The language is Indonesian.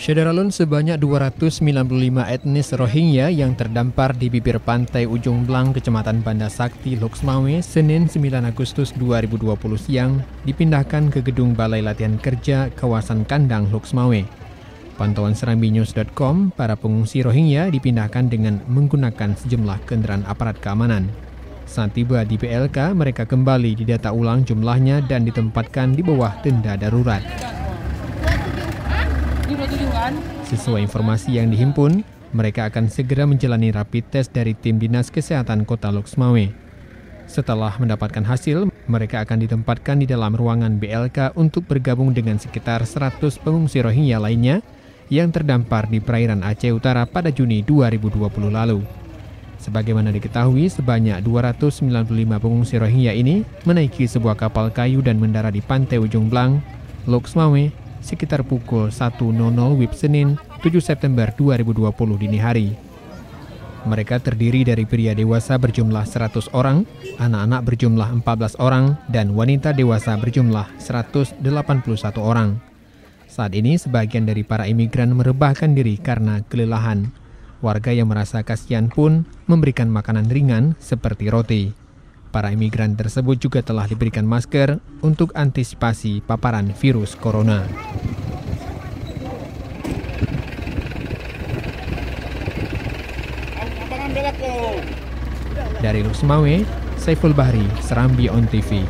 Syederalun sebanyak 295 etnis Rohingya yang terdampar di bibir pantai Ujung Blang, Kecamatan Banda Sakti, Loksmawe, Senin 9 Agustus 2020 siang, dipindahkan ke gedung Balai Latihan Kerja kawasan Kandang, Loksmawe. Pantauan serambinews.com, para pengungsi Rohingya dipindahkan dengan menggunakan sejumlah kendaraan aparat keamanan. Saat tiba di PLK, mereka kembali didata ulang jumlahnya dan ditempatkan di bawah tenda darurat. Sesuai informasi yang dihimpun, mereka akan segera menjalani rapid test dari tim Dinas Kesehatan Kota Loksmawe. Setelah mendapatkan hasil, mereka akan ditempatkan di dalam ruangan BLK untuk bergabung dengan sekitar 100 pengungsi Rohingya lainnya yang terdampar di perairan Aceh Utara pada Juni 2020 lalu. Sebagaimana diketahui, sebanyak 295 pengungsi Rohingya ini menaiki sebuah kapal kayu dan mendarat di pantai Ujung Blang, Loksmawe, sekitar pukul 1.00 WIB Senin 7 September 2020 dini hari. Mereka terdiri dari pria dewasa berjumlah 100 orang, anak-anak berjumlah 14 orang, dan wanita dewasa berjumlah 181 orang. Saat ini, sebagian dari para imigran merebahkan diri karena kelelahan. Warga yang merasa kasihan pun memberikan makanan ringan seperti roti. Para imigran tersebut juga telah diberikan masker untuk antisipasi paparan virus corona. Dari Loksmawe, Saiful Bahri, Serambi On TV.